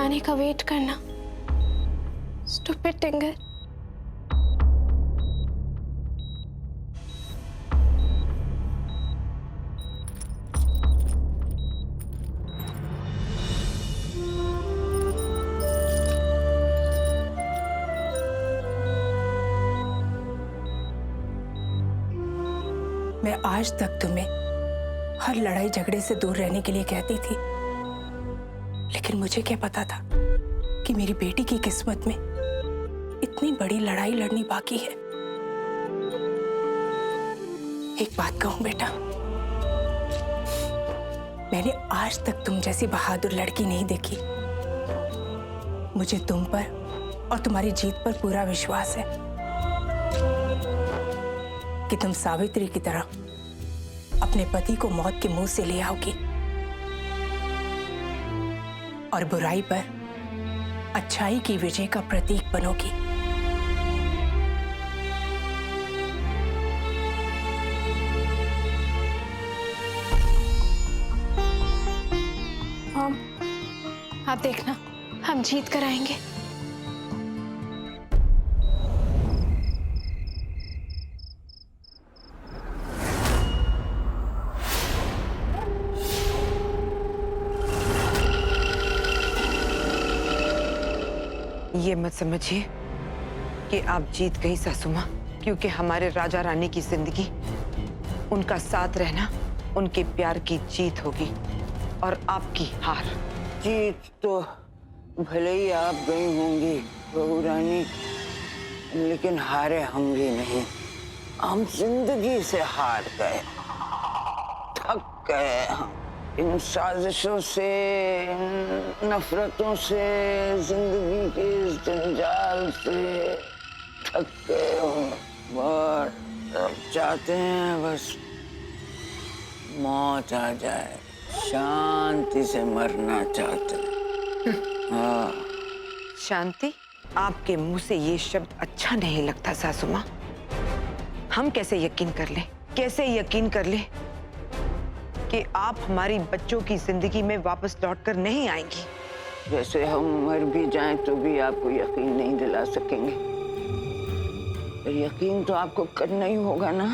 आने का वेट करना। स्टूपिड टिंगर। मैं आज तक तुम्हें हर लड़ाई झगड़े से दूर रहने के लिए कहती थी, लेकिन मुझे क्या पता था कि मेरी बेटी की किस्मत में इतनी बड़ी लड़ाई लड़नी बाकी है। एक बात कहूं बेटा, मैंने आज तक तुम जैसी बहादुर लड़की नहीं देखी। मुझे तुम पर और तुम्हारी जीत पर पूरा विश्वास है कि तुम सावित्री की तरह अपने पति को मौत के मुंह से ले आओगी और बुराई पर अच्छाई की विजय का प्रतीक बनोगी। आप देखना, हम जीत कर आएंगे। ये मत समझिए कि आप जीत गई सासू माँ, क्योंकि हमारे राजा रानी की जिंदगी, उनका साथ रहना, उनके प्यार की जीत होगी और आपकी हार। जीत तो भले ही आप गई होंगी बहू रानी, लेकिन हारे हम भी नहीं। हम जिंदगी से हार गए, थक गए हम इन साजिशों से, इन नफरतों से, जिंदगी के इस जंजाल से थक गए हम बहुत। अब चाहते हैं बस मौत आ जाए, शांति से मरना चाहते हैं। हाँ। शांति? आपके मुंह से ये शब्द अच्छा नहीं लगता सासू माँ। हम कैसे यकीन कर लें, कैसे यकीन कर लें कि आप हमारी बच्चों की जिंदगी में वापस लौटकर नहीं आएंगी। वैसे हम मर भी जाएं तो भी आपको यकीन नहीं दिला सकेंगे। पर यकीन तो आपको करना ही होगा ना,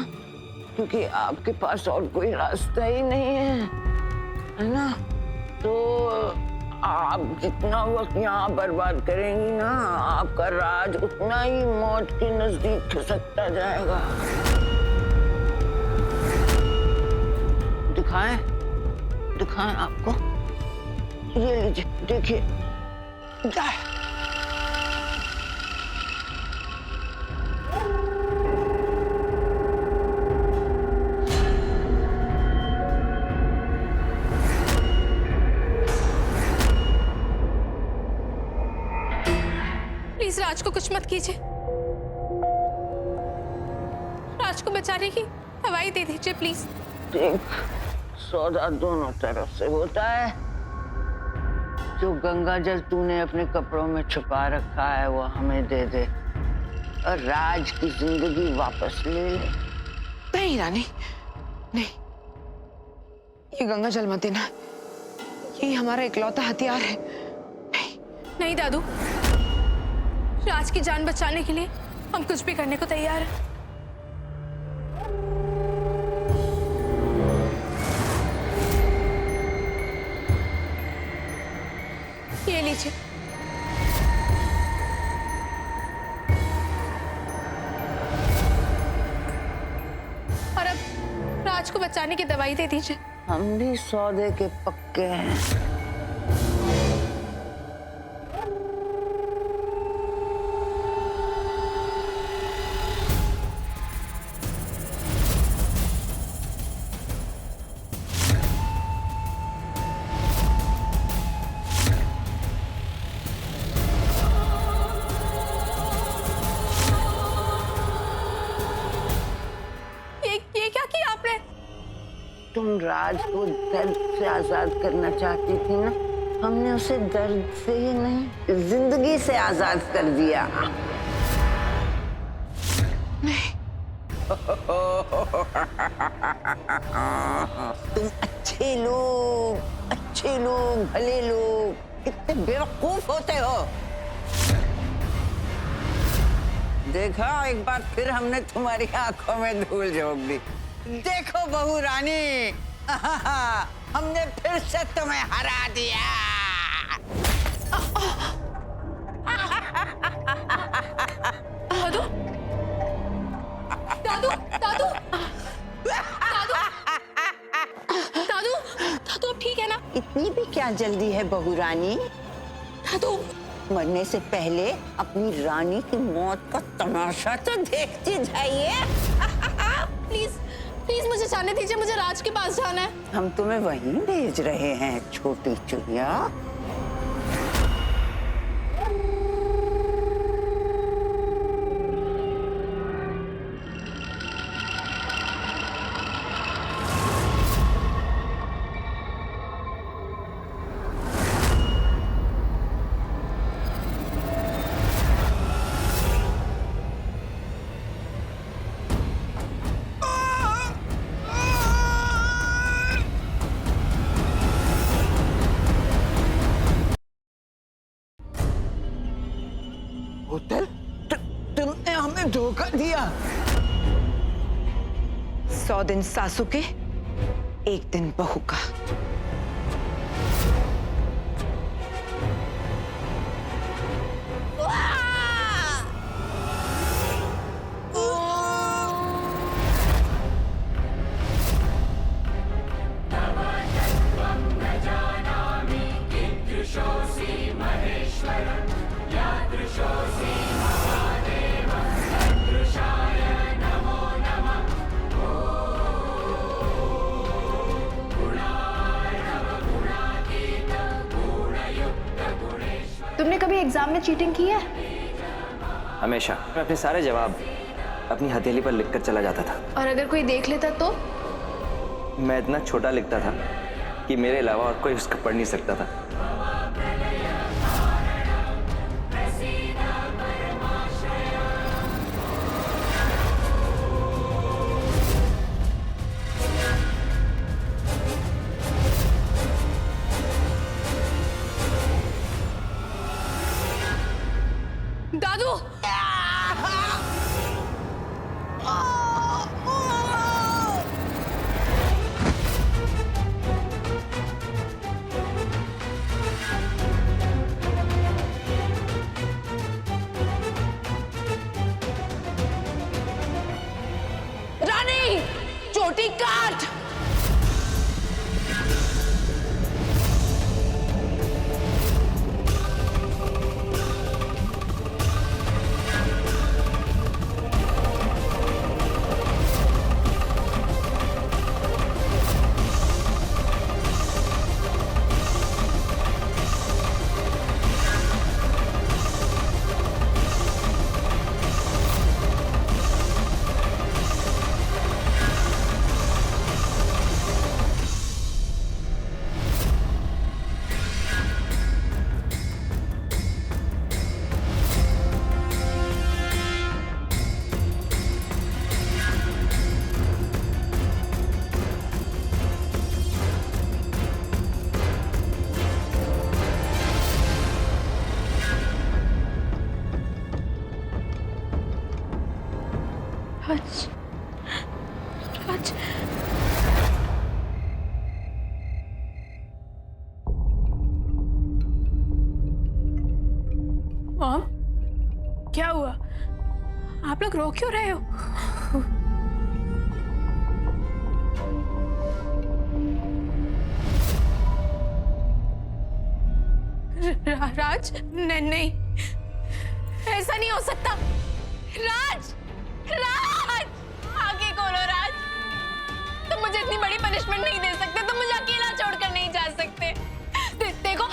क्योंकि आपके पास और कोई रास्ता ही नहीं है ना? तो आप जितना वक्त यहाँ बर्बाद करेंगी ना, आपका राज उतना ही मौत के नजदीक खिसकता जाएगा। दिखाएं, दिखाएं आपको। ये लीजिए, देखिए। प्लीज राज को कुछ मत कीजिए। राज को बचाने की दवाई दे दीजिए प्लीज। देख, सौदा दोनों तरफ से होता है। जो गंगा जल तूने अपने कपड़ों में छुपा रखा है वो हमें दे दे और राज की जिंदगी वापस ले ले। नहीं रानी, नहीं, ये गंगा जल मत देना। ये हमारा इकलौता हथियार है। नहीं, नहीं दादू, राज की जान बचाने के लिए हम कुछ भी करने को तैयार हैं। ये लीजिए। और अब राज को बचाने की दवाई दे दीजिए। हम भी सौदे के पक्के हैं। ये क्या किया आपने? तुम राज को दर्द से आजाद करना चाहती थी ना, हमने उसे दर्द से ही नहीं, जिंदगी से आजाद कर दिया। नहीं। तुम अच्छे लोग, भले लोग कितने बेवकूफ होते हो। देखा, एक बार फिर हमने तुम्हारी आंखों में धूल झोंक दी। देखो बहू रानी, हमने फिर से तुम्हें हरा दिया। दादू, दादू, दादू, दादू, दादू, दादू अब ठीक है ना? इतनी भी क्या जल्दी है बहू रानी? दादू, मरने से पहले अपनी रानी की मौत का तमाशा तो देखती जाइए। प्लीज प्लीज मुझे जाने दीजिए, मुझे राज के पास जाना है। हम तुम्हें वहीं भेज रहे हैं छोटी चुहिया। होटल, तुमने हमें धोखा दिया। 100 दिन सासू के, 1 दिन बहू का। तुमने कभी एग्जाम में चीटिंग की है? हमेशा। मैं अपने सारे जवाब अपनी हथेली पर लिखकर चला जाता था। और अगर कोई देख लेता तो? मैं इतना छोटा लिखता था कि मेरे अलावा और कोई उसका पढ़ नहीं सकता था। दादू, रानी, चोटी काट। राज, राज, मॉम, क्या हुआ? आप लोग रो क्यों रहे हो? राज, नहीं, ऐसा नहीं हो सकता। राज, राज, आगे खोलो राज। तुम मुझे इतनी बड़ी पनिशमेंट नहीं दे सकते, तुम मुझे अकेला छोड़कर नहीं जा सकते। देखो,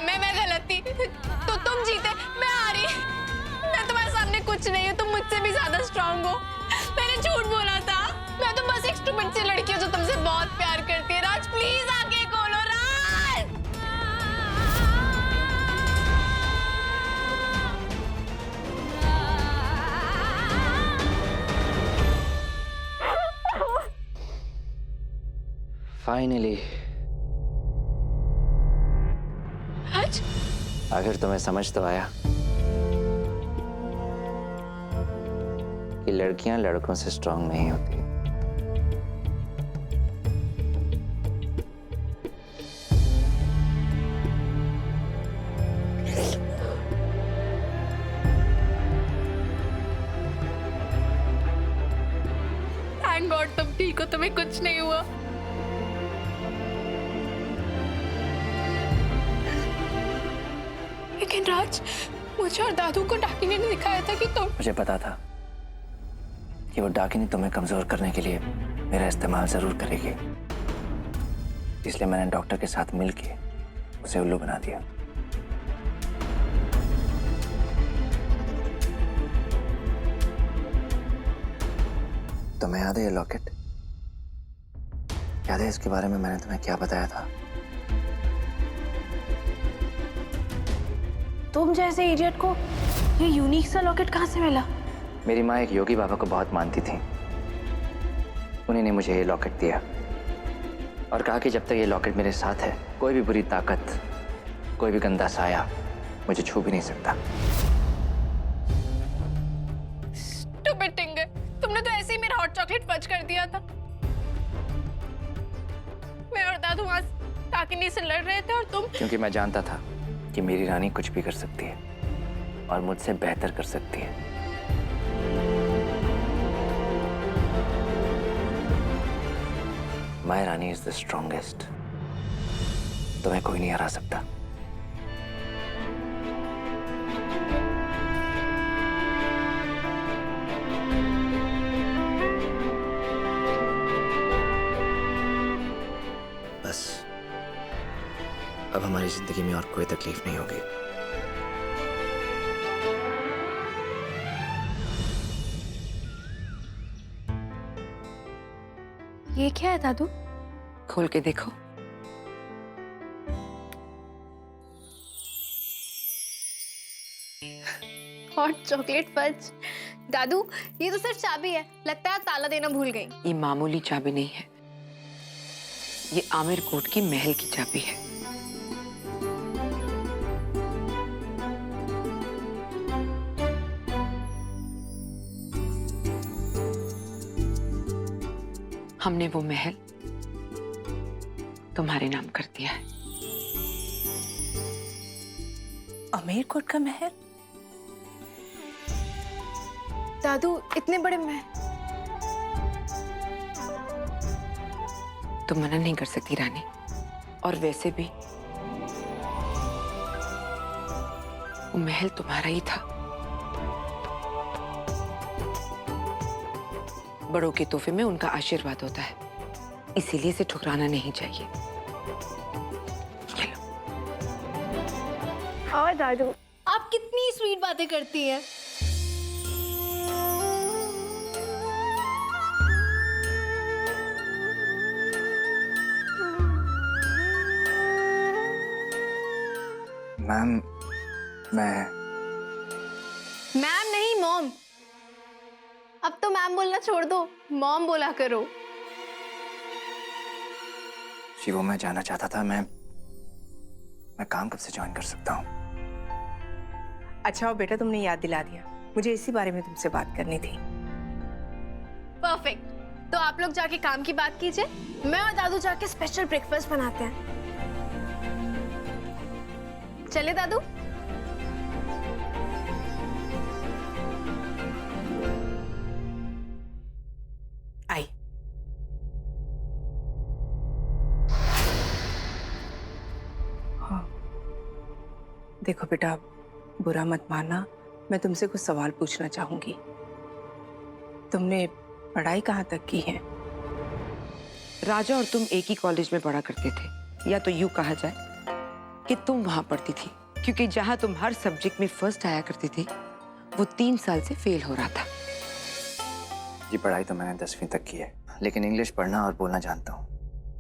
मैं गलत थी, तो तुम जीते, मैं हारी। मैं तुम्हारे सामने कुछ नहीं हूँ, तुम मुझसे भी ज्यादा स्ट्रांग हो। मैंने झूठ बोला था, मैं तो बस एक स्टूपिड सी लड़की हूँ जो तुमसे बहुत प्यार करती है। राज प्लीज आगे खोलो राज। फाइनली। राज, आखिर तुम्हें समझ तो आया कि लड़कियां लड़कों से स्ट्रांग नहीं होती। थैंक गॉड तुम ठीक हो, तुम्हें कुछ नहीं हुआ। लेकिन राज, मुझे और दादू को डाकिनी ने दिखाया था कि तुम। मुझे पता था कि वो डाकिनी तुम्हें कमजोर करने के लिए मेरा इस्तेमाल जरूर करेगी, इसलिए मैंने डॉक्टर के साथ मिलके उसे उल्लू बना दिया। तुम्हें याद है ये लॉकेट? याद है इसके बारे में मैंने तुम्हें क्या बताया था? तुम जैसे इडियट को ये यूनिक सा लॉकेट कहाँ से मिला? मेरी माँ एक योगी बाबा को बहुत मानती थी। उन्हीं ने मुझे ये लॉकेट दिया और कहा कि जब तक ये लॉकेट मेरे साथ है, कोई भी बुरी ताकत, कोई भी गंदा साया मुझे छू भी नहीं सकता। स्टूपिड टिंगर, तुमने तो ऐसे ही मेरा हॉट चॉकलेट फज कर दिया था। मैं और दादू वहां डाकिनी से लड़ रहे थे और तुम। क्योंकि मैं जानता था कि मेरी रानी कुछ भी कर सकती है और मुझसे बेहतर कर सकती है। My Rani is the strongest. तुम्हें कोई नहीं हरा सकता। बस अब हमारी जिंदगी में और कोई तकलीफ नहीं होगी। ये क्या है दादू? खोल के देखो। Hot chocolate fudge. दादू ये तो सिर्फ चाबी है, लगता है ताला देना भूल गई। ये मामूली चाबी नहीं है, ये आमिर कोट की महल की चाबी है। हमने वो महल तुम्हारे नाम कर दिया है। अमीर कोट का महल? दादू इतने बड़े महल? तुम मना नहीं कर सकती रानी, और वैसे भी वो महल तुम्हारा ही था। बड़ों के तोहफे में उनका आशीर्वाद होता है, इसीलिए इसे ठुकराना नहीं चाहिए। और दादू आप कितनी स्वीट बातें करती हैं। मैम, मैम नहीं मॉम। अब तो मैम बोलना छोड़ दो, मॉम बोला करो। जी वो मैं जानना चाहता था, मैं काम कब से ज्वाइन कर सकता हूँ? अच्छा हो बेटा, तुमने याद दिला दिया। मुझे इसी बारे में तुमसे बात करनी थी। परफेक्ट। तो आप लोग जाके काम की बात कीजिए, मैं और दादू जाके स्पेशल ब्रेकफास्ट बनाते हैं। चले दादू। आई। हाँ देखो बेटा, बुरा मत मानना, मैं तुमसे कुछ सवाल पूछना चाहूंगी। तुमने पढ़ाई कहाँ तक की है? राजा और तुम एक ही कॉलेज में पढ़ा करते थे, या तो यूं कहा जाए कि तुम वहां पढ़ती थी, क्योंकि जहां तुम हर सब्जेक्ट में फर्स्ट आया करती थी, वो 3 साल से फेल हो रहा था। जी पढ़ाई तो मैंने 10वीं तक की है, लेकिन इंग्लिश पढ़ना और बोलना जानता हूँ।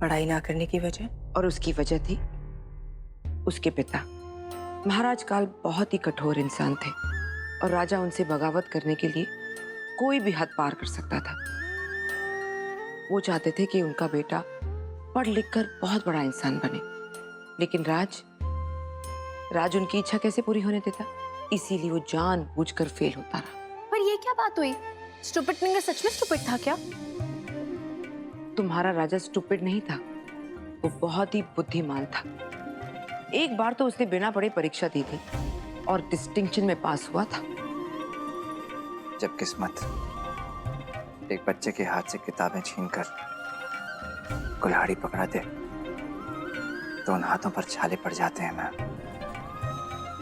पढ़ाई ना करने की वजह? और उसकी वजह थी उसके पिता महाराज काल बहुत ही कठोर इंसान थे, और राजा उनसे बगावत करने के लिए कोई भी हद पार कर सकता था। वो चाहते थे कि उनका बेटा पढ़ लिख कर बहुत बड़ा इंसान बने, लेकिन राज राज उनकी इच्छा कैसे पूरी होने देता? इसीलिए वो जानबूझकर फेल होता रहा। पर ये क्या बात हुई? स्टूपिड टिंगर सच में स्टूपिड था क्या? तुम्हारा राजा स्टूपिड नहीं था, वो बहुत ही बुद्धिमान था। एक बार तो उसने बिना पढ़े परीक्षा दी थी और डिस्टिंक्शन में पास हुआ था। जब किस्मत एक बच्चे के हाथ से किताबें छीनकर कुल्हाड़ी पकड़ा दे तो उन हाथों पर छाले पड़ जाते हैं मैम,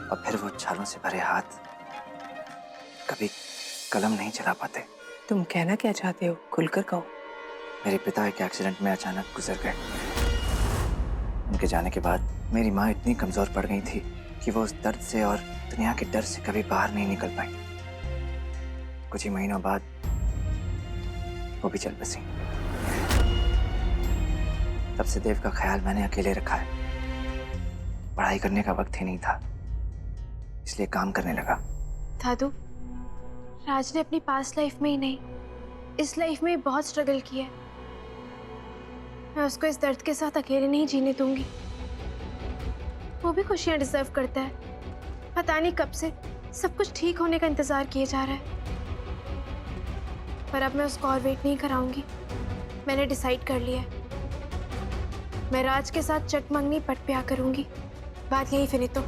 और फिर वो छालों से भरे हाथ कभी कलम नहीं चला पाते। तुम कहना क्या चाहते हो? खुलकर कहो। मेरे पिता एक एक्सीडेंट में अचानक गुजर गए। उनके जाने के बाद मेरी माँ इतनी कमजोर पड़ गई थी कि वो उस दर्द से और दुनिया के डर से कभी बाहर नहीं निकल पाई। कुछ ही महीनों बाद वो भी चल बसी। तब से देव का ख्याल मैंने अकेले रखा है। पढ़ाई करने का वक्त ही नहीं था, इसलिए काम करने लगा। दादू, राज ने अपनी पास्ट लाइफ में ही नहीं, इस लाइफ में बहुत स्ट्रगल किया है। मैं उसको इस दर्द के साथ अकेले नहीं जीने दूंगी। वो भी खुशियां डिजर्व करता है। पता नहीं कब से सब कुछ ठीक होने का इंतजार किए जा रहा है, पर अब मैं उसको और वेट नहीं कराऊंगी। मैंने डिसाइड कर लिया है, मैं राज के साथ चटमंगनी पट प्यार करूंगी। बात यही फिनितो।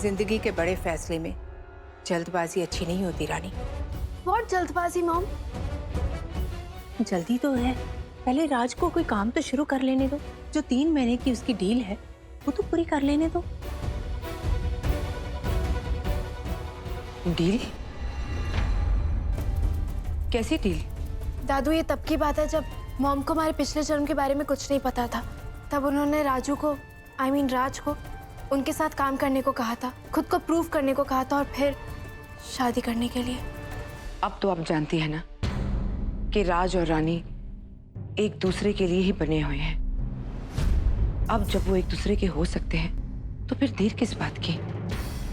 जिंदगी के बड़े फैसले में जल्दबाजी अच्छी नहीं होती रानी। व्हाट जल्दबाजी मॉम? जल्दी तो है, पहले राज को कोई काम तो शुरू कर लेने दो। जो 3 महीने की उसकी डील है वो तो पूरी कर लेने दो। डील? कैसी डील? दादू, ये तब की बात है जब मॉम को हमारे पिछले जन्म के बारे में कुछ नहीं पता था। तब उन्होंने राजू को, राज को उनके साथ काम करने को कहा था, खुद को प्रूव करने को कहा था, और फिर शादी करने के लिए। अब तो आप जानती है ना कि राज और रानी एक दूसरे के लिए ही बने हुए हैं। अब जब वो एक दूसरे के हो सकते हैं तो फिर देर किस बात की?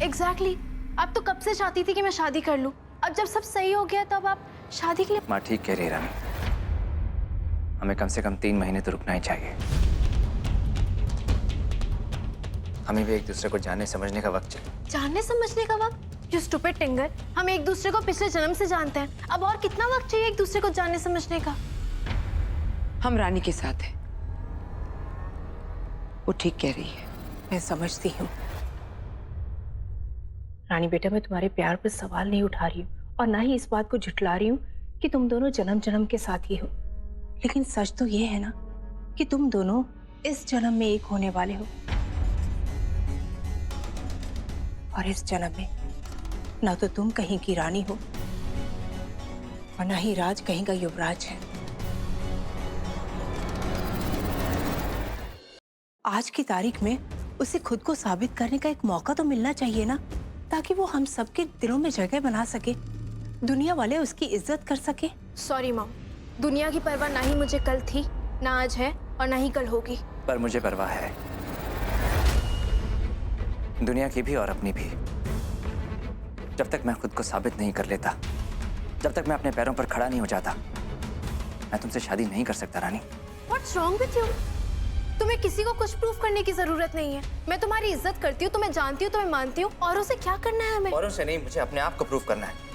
एग्जैक्टली। आप तो कब से चाहती थी कि मैं शादी कर लूं। अब जब सब सही हो गया तब आप शादी के लिए। माँ ठीक कह रही है रानी, हमें कम से कम 3 महीने तो रुकना ही चाहिए। हमें भी एक दूसरे को जानने समझने का वक्त चाहिए। जानने समझने का वक्त? यू स्टूपिड टिंगर, हम एक दूसरे को पिछले जन्म से जानते हैं। अब और कितना वक्त चाहिए एक दूसरे को जानने समझने का? हम रानी के साथ हैं, वो ठीक कह रही है। मैं समझती हूँ रानी बेटा, मैं तुम्हारे प्यार पर सवाल नहीं उठा रही हूँ और ना ही इस बात को झुठला रही हूँ कि तुम दोनों जन्म जन्म के साथ ही हो। लेकिन सच तो ये है ना कि तुम दोनों इस जन्म में एक होने वाले हो, और इस जन्म में ना तो तुम कहीं की रानी हो और ना ही राज कहीं का युवराज है। आज की तारीख में उसे खुद को साबित करने का एक मौका तो मिलना चाहिए ना, ताकि वो हम सबके दिलों में जगह बना सके, दुनिया वाले उसकी इज्जत कर सके। सॉरी मॉम, दुनिया की परवाह ना ही मुझे कल थी, ना आज है और ना ही कल होगी। पर मुझे परवाह है, दुनिया की भी और अपनी भी। जब तक मैं खुद को साबित नहीं कर लेता, जब तक मैं अपने पैरों पर खड़ा नहीं हो जाता, मैं तुमसे शादी नहीं कर सकता रानी। What's wrong with you? तुम्हें किसी को कुछ प्रूफ करने की जरूरत नहीं है। मैं तुम्हारी इज्जत करती हूँ, तुम्हें जानती हूँ, तुम्हें मानती हूँ। औरों से क्या करना है हमें? औरों से नहीं, मुझे अपने आप को प्रूफ करना है।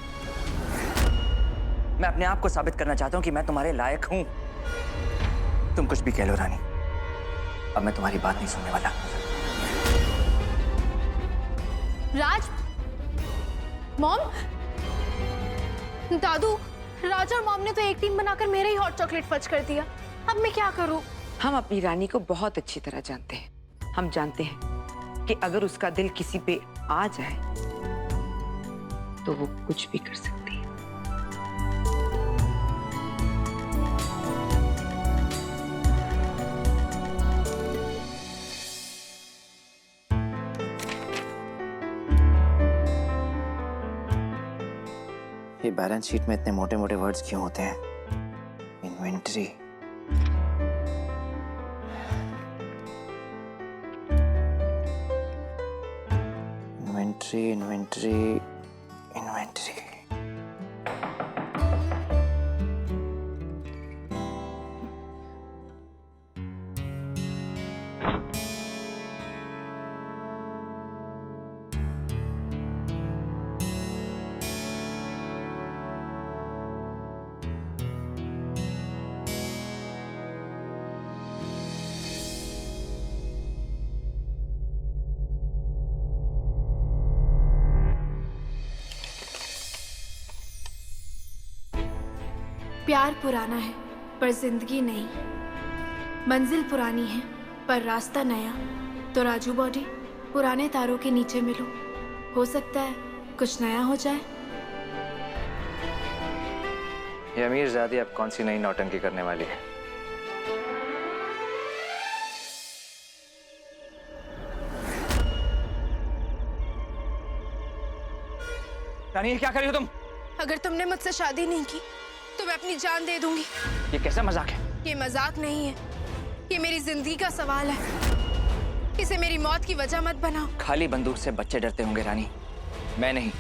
मैं अपने आप को साबित करना चाहता हूँ कि मैं तुम्हारे लायक हूँ। तुम कुछ भी कह लो रानी, अब मैं तुम्हारी बात नहीं सुनने वाला। राज, मॉम, दादू, राज और मॉम ने तो एक टीम बनाकर मेरे ही हॉट चॉकलेट फज कर दिया। अब मैं क्या करूं? हम अपनी रानी को बहुत अच्छी तरह जानते हैं। हम जानते हैं कि अगर उसका दिल किसी पे आ जाए तो वो कुछ भी कर सकती है। ये बैलेंस शीट में इतने मोटे मोटे वर्ड्स क्यों होते हैं? Inventory, inventory, inventory, inventory. प्यार पुराना है पर जिंदगी नहीं, मंजिल पुरानी है पर रास्ता नया। तो राजू बॉडी, पुराने तारों के नीचे मिलो, हो सकता है कुछ नया हो जाए। ये अमीरजादी अब कौन सी नई नौटंकी करने वाली है? रानी, ये क्या कर रही हो तुम? अगर तुमने मुझसे शादी नहीं की तो मैं अपनी जान दे दूंगी। ये कैसा मजाक है? ये मजाक नहीं है, ये मेरी जिंदगी का सवाल है। इसे मेरी मौत की वजह मत बनाओ। खाली बंदूक से बच्चे डरते होंगे रानी, मैं नहीं।